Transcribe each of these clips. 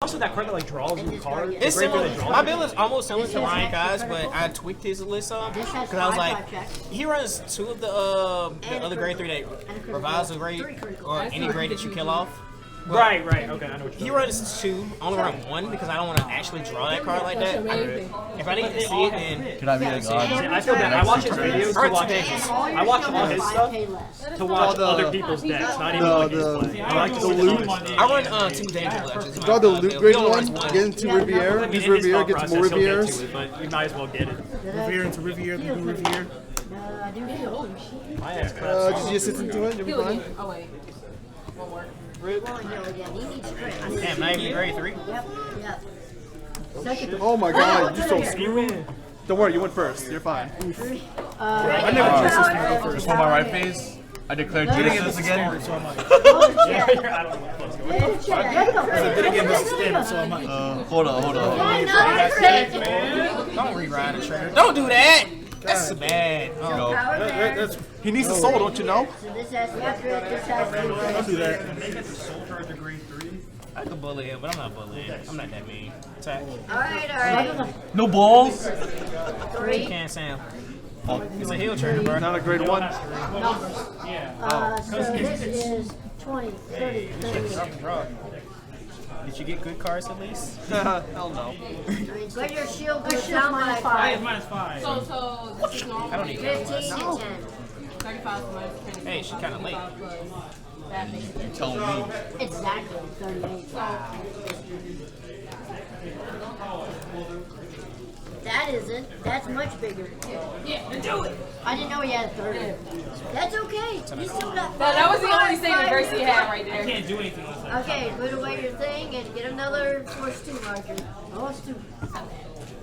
also that card that like draws you cards. It's similar. My build is almost similar to Ryan Guy's, but I tweaked his list up because I was like, he runs 2 of the other grade 3 that revives a grade or any grade that you kill off. Right. Okay, I know what you're He runs 2. I only run 1 because I don't want to actually draw that card like that. If I need to see it, then Can I be a god? I feel bad. I watch his videos to watch. I watch all his stuff to watch other people's decks, not even like his play. I like to see the loot. I run 2 danger legends. Draw the loot grade 1, get into Riviere, use Riviere, get some more Rivieres. But you might as well get it. Riviere into Riviere, then do Riviere. Just use it into it, you'll be fine. Oh wait. One more. Damn, not even grade 3. Oh my god, you're so screwed. Don't worry, you went first. You're fine. I never trust this one to go first. Just hold my right face. I declare Judas again. I don't know what's going on. Then again, this is standard, so I might. Hold on. Don't rewrite a trainer. Don't do that. That's bad. Oh. He needs the soul, don't you know? Don't do that. I can bully him, but I'm not bullying. I'm not that mean. Attack. Alright. No balls. Can't Sam. It's a heal trainer, bro. Not a grade 1. So this is 20, 30, 30. Did you get good cards at least? Hell no. But your shield goes down by 5. -5. So this is normal. I don't need 15 that. and 10. 35 minus 10. Hey, she's kind of late. That makes it. Tell me. Exactly, 38. That isn't. That's much bigger. Yeah, do it. I didn't know he had a 30. That's okay. You still got 5. That was the only saving grace he had right there. Can't do anything unless I Okay, put away your thing and get another force 2 marker. Force 2. I don't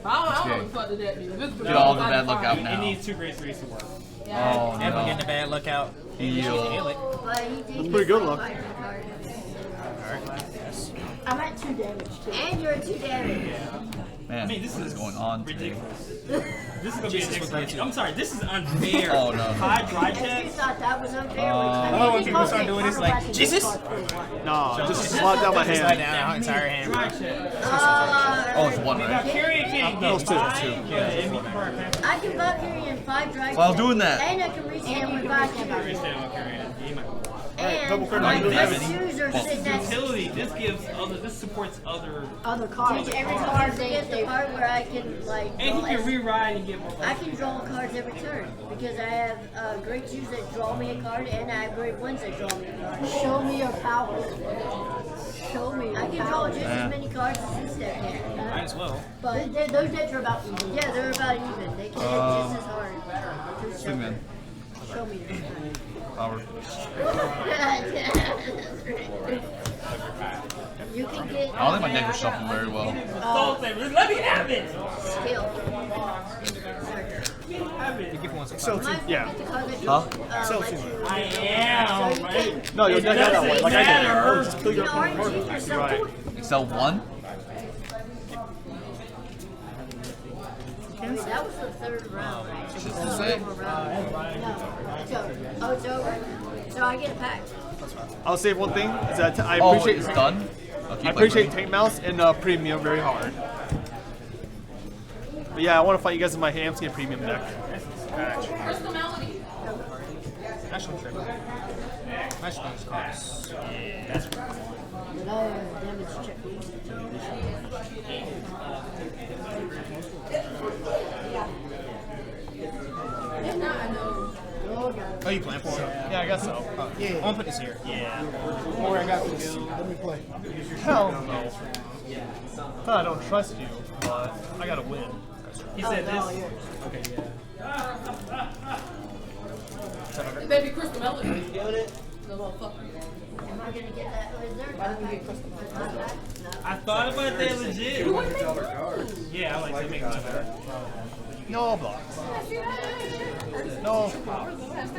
know what the fuck did that do. Get all the bad luck out It now. needs 2 grade 3s to work. Oh Never no. get the bad luck out. Heal. Heal it. But he did That's pretty good luck. I'm at 2 damage too. And you're at 2 damage. Man, This what is going on today? ridiculous. This is gonna be an extra. I'm sorry, this is unfair. Oh no. High dry If you checks. thought that was unfair, I want people to start doing this like, Jesus! No, just slide down my Slide hand. down our entire hand. Dry check. Oh, it's 1 right. Carrier can't No, get it's 2. 5. Yeah, and we can I can Valkyrie in 5 dry While checks, doing that. and I can reach him with Valkyrie. stand on carrier. He might. And No, my you have best any. shoes are sitting next to Utility. This gives other. This supports other. other cards. Every card they get the part where I can like And draw he can rewrite and get more. I can draw cards every turn because I have great twos that draw me a card and I have great ones that draw me a card. Show me your power. Show me. I can draw just as many cards as this deck can. Might as well. But those decks are about even. Yeah, they're about even. They can hit just as hard. Swingman. Show me your Power. You can get I don't think my deck is shuffled very well. Let me have it. skill. So, yeah. Huh? I am. Right? No, your deck had that one. Like I did. Just kill You your know, opponent RNG first. for Right. some Excel 1? That was the 3rd round, right? Just to say. No, it's over. Oh, it's over? So I get a pack. I'll say one thing is that I Oh, appreciate it's done? Okay, I appreciate Tank Mouse and Premium very hard. But yeah, I want to fight you guys in my Hamskin Premium deck. Crystal Melody. National trigger. National cards. Yeah, that's right. Damage check. Oh, you playing for it? Yeah, I guess so. Yeah. I'm gonna put this here. Yeah. Or I got this. Let me play. Hell no. I don't trust you, but I gotta win. He said this. Okay, baby, Crystal Melody. The motherfucker. Am I gonna get that? Is there a I thought about that legit. Yeah, I like to make it better. No blocks. No.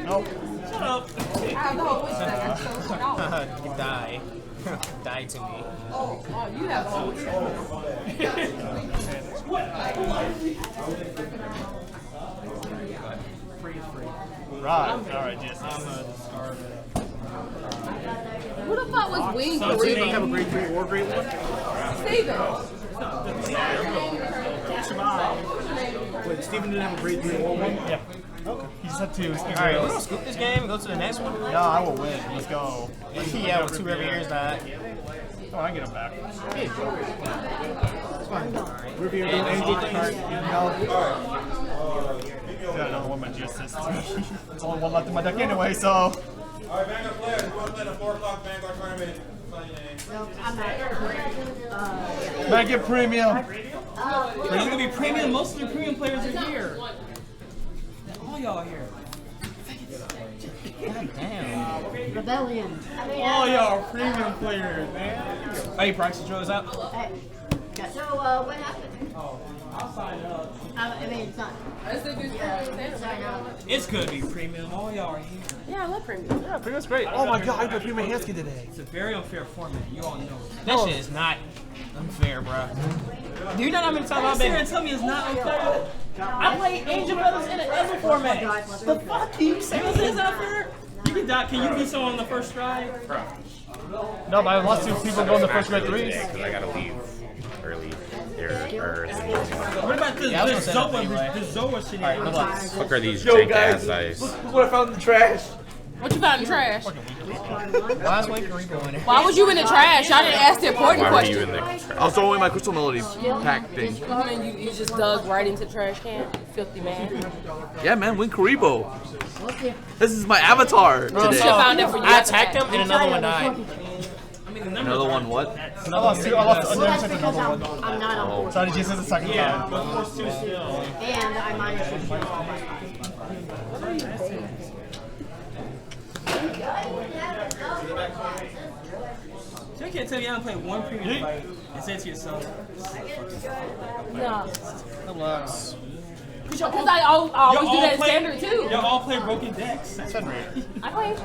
Nope. Shut up. I have the whole wish that I chose it off. You die. Die to me. Oh, you have the whole wish. Right. Alright, Jesse. I'm a discard. Who the fuck was Wing So you don't have a Kareem? grade 3 or grade 1? Steven. Wait, Steven didn't have a grade 3 or 1? Yeah. Okay. He just had 2. Alright, we're gonna scoop this game and go to the next one. No, I will win. Let's go. Yeah, with 2 Rivieres back. Oh, I get him back. It's fine. Riviere doing anything? No. Yeah, another one, my G assists. There's only one left in my deck anyway, so. Alright, Vanguard players, we're going to play the 4 o'clock Vanguard tournament. Man, get premium. There's gonna be premium. Most of the premium players are here. All y'all are here. God damn. Rebellion. All y'all are premium players, man. Hey, Proxy Joe's up. Hey. So, what happened? I'll sign up. I mean, it's not. I said this Sign up. It's gonna be premium. All y'all are here. Yeah, I love premium. Yeah, premium's great. Oh my god, I got premium Hansky today. It's a very unfair format. You all know it. That shit is not unfair, bro. Do you know how many times I've Sit here been? and tell me it's not unfair. I play Angel Brothers in an other format. The fuck can you say this is unfair? You can die. Can you beat someone on the first try? No, but I lost 2 people going the first grade 3s. Because I gotta leave early. What about the Zoa scenario? Fuck are these jank ass dice? What I found in the trash. What you found in the trash? Why is Wing Kareem in it? Why was you in the trash? Y'all didn't ask the important Why were you question. in the trash? I was throwing away my Crystal Melody pack thing. I mean, you just dug right into the trash can, filthy man. Yeah, man, Win Karibo. This is my avatar Should have today. found it for you. I attacked him and another one died. Another one, what? I lost 2. I lost Well, that's because I'm not on board. So I did just the second time. But force 2 still. And I minus your shield all my You can't tell me I don't play one premium fight and say to yourself, No. Relax. Because I always do that in play, standard too. y'all all play broken decks. I play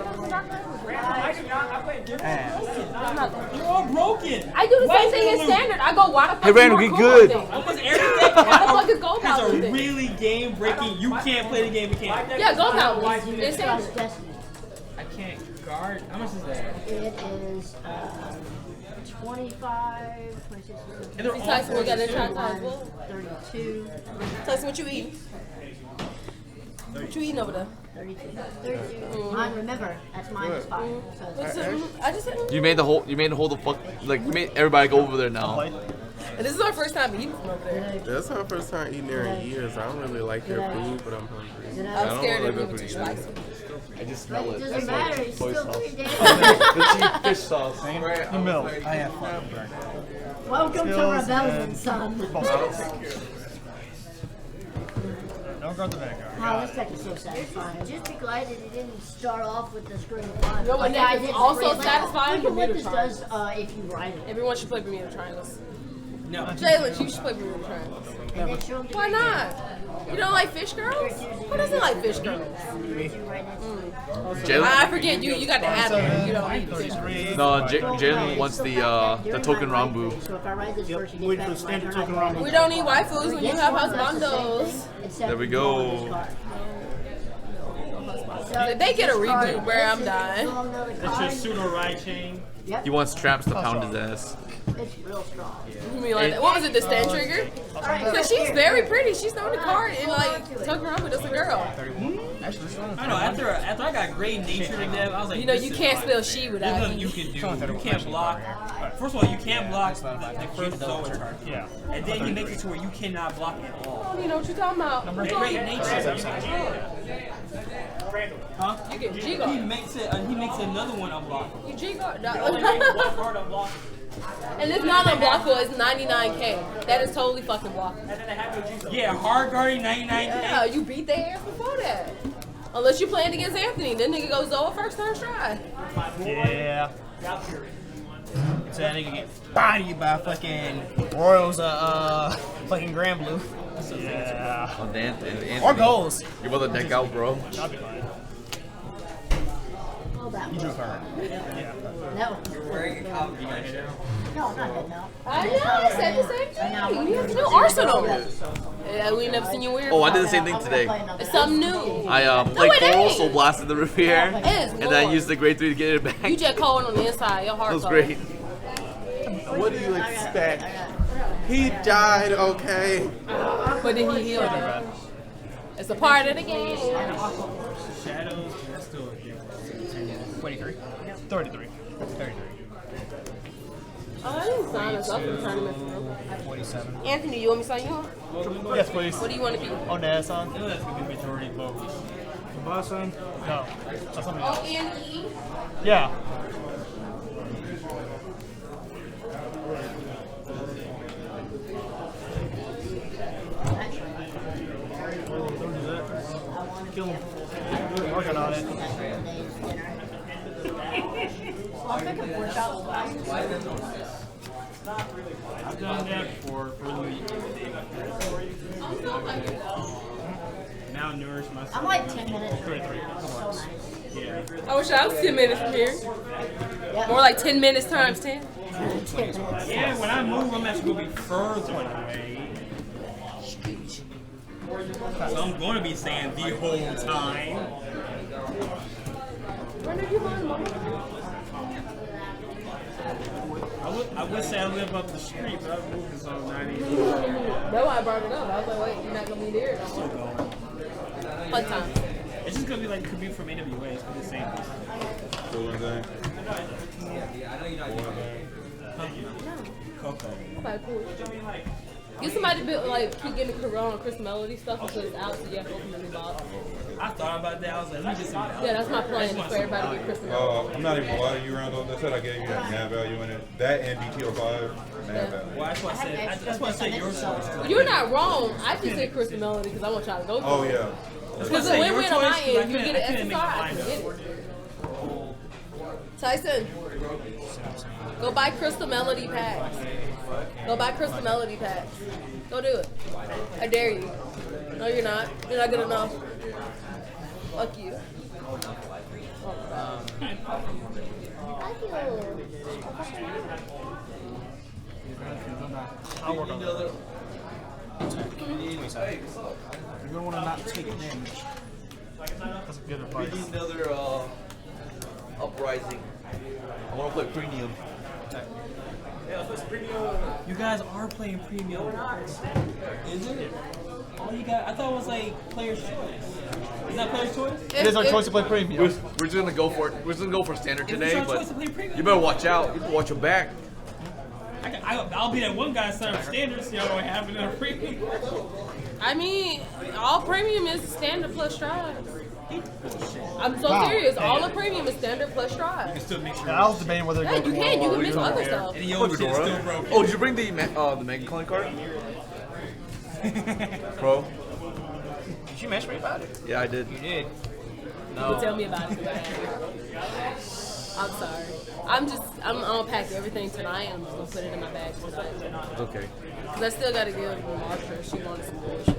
Dark Knight. You're all broken. I do the same thing in standard. I go, why the fuck Hey, Randall, is get more good. cool thing? Almost every deck Why the fuck is Gold has House a thing? really game breaking. You can't play the game. You can't. Yeah, Gold House in standard. Destiny. I can't guard. How much is that? It is 25, 26, And they're all Tyson, we got to try as well. 32, Tyson, what you eating? What you eating over there? 32. Mine, remember, that's minus 5. So What's it's it? I just said, You made the whole fuck, like, you made everybody go over there now. and this is our first time eating from over there. That's our first time eating there in years. I don't really like their food, but I'm hungry. I'm scared it would be too spicy. I just smell It it. doesn't matter, it's still pretty damn The cheap fish sauce. The milk. I have fun. Welcome to Rebellion, son. Don't guard the Vanguard. Wow, this deck is so satisfying. Just be glad that it didn't start off with the screen of fun. You know what deck is also satisfying? Look at what Bermuda this does if you ride it. Everyone should play Bermuda Triangles. No. Jalen, you should play Bermuda Triangles. And then show them Why not? You don't like fish girls? Who doesn't like fish girls? Jalen? I forget you got the adder. You don't need fish girls. No, Jalen wants the token Rambu. So if I ride this first, you Wait get for back the standard my token turn, I Rambu. We don't need waifus when you have husbandos. There we go. If they get a reboot, bro, I'm dying. That's your pseudo ride chain. He wants traps to pound his ass. It's real strong. You mean like that? What was it, the stand trigger? Because she's very pretty. She's the only card in like Token Rumble that's a girl. I know. After I got Great Nature and Riviere, I was like, You know, this you is can't hard. spell she There's without nothing you. you can do. You can't block. First of all, you can't block the first Zoa chart. Yeah. And then he makes it to where you cannot block at all. I don't even know what you're talking about. And Great Nature. Huh? You get He G-Guard. makes it. He makes another one unblockable. You G-Guard. He only makes one card unblockable. And it's not unblockable, it's 99k. That is totally fucking blockable. Yeah, hard guarding 99k. Yeah, you beat their ass before that. Unless you're playing against Anthony, then nigga goes Zoa first time try. Yeah. So that nigga get bodied by fucking Royals, fucking Grand Blue. Yeah. Oh, Dan, Or goals. You want the deck out, bro? Oh, that one. Yeah. That one. No, not that, no. I know, I said the same thing. You have to do Arsenal. We never seen you wear. Oh, I did the same thing today. It's something new. I played it Coral, ain't. so blasted the Riviere, It is, and then I Lord. used the Great 3 to get it back. You just cold on the inside. Your heart That was cold. great. What do you expect? He died, okay? But then he healed it. It's a part of the game. Shadows, that's still a difference. 23. 33. 33. Oh, I didn't sign us up for the tournament. 47. Anthony, you want me to sign you up? Yes, please. What do you want to be? Onasan? I know that's gonna be majority votes. Kabasan? No. That's something else. O-N-E? Yeah. Kill him. Working on it. I've done that before for the now nourish myself. I'm like 10 minutes. 33. Yeah. I wish I was 10 minutes from here. More like 10 minutes times 10. Yeah, when I move, I'm actually gonna be further away. So I'm gonna be saying the whole time. I would say I live up the street, but I'm moving, so I'm not even. That's why I brought it up. I was like, wait, you're not going to be there. Still going. Fun time. It's just gonna be like commute from AWA. It's gonna be the same. Coco. Okay, cool. Get somebody to like keep getting the Corona Chris Melody stuff until it's out, so you have to open the new box. I thought about that. I was like, let me get some. Yeah, that's my plan for everybody to get Chris Melody. I'm not even gonna lie to you, Randall. That's what I gave you that mad value in it. That and BTO5, mad value. Well, that's why I said. That's why I said your choice. Well, you're not wrong. I just said Chris Melody because I want y'all to go. Oh yeah. Because the win-win on my end, you get an SSR, I can get it. Tyson, go buy Crystal Melody packs. Go buy Crystal Melody packs. Go do it. I dare you. No, you're not. You're not good enough. Fuck you. I'll work on that. You're gonna want to not take damage. That's a good advice. We need another uprising. I want to play premium. You guys are playing premium. Is it? Oh, you got. I thought it was like player's choice. Is that player's choice? It is our choice to play premium. We're just gonna go for it. We're just gonna go for standard If it's today, our choice but to play premium, you better watch out. You can watch your back. I'll be that one guy signing standards. Y'all don't have it in a premium. I mean, all premium is standard plus strides. I'm so serious. All the premium is standard plus strides. Still make sure. I was debating whether to Yeah, go you can. You Coral can mix or other Riviere. stuff. And the old shit's still broken. Oh, did you bring the Mega Clan card? Pro? Did you mess me about it? Yeah, I did. You did. You can tell me about it. I'm sorry. I'm gonna pack everything tonight and I'm just gonna put it in my bag tonight. Okay. Cause I still gotta give Marsha. She wants some bullshit.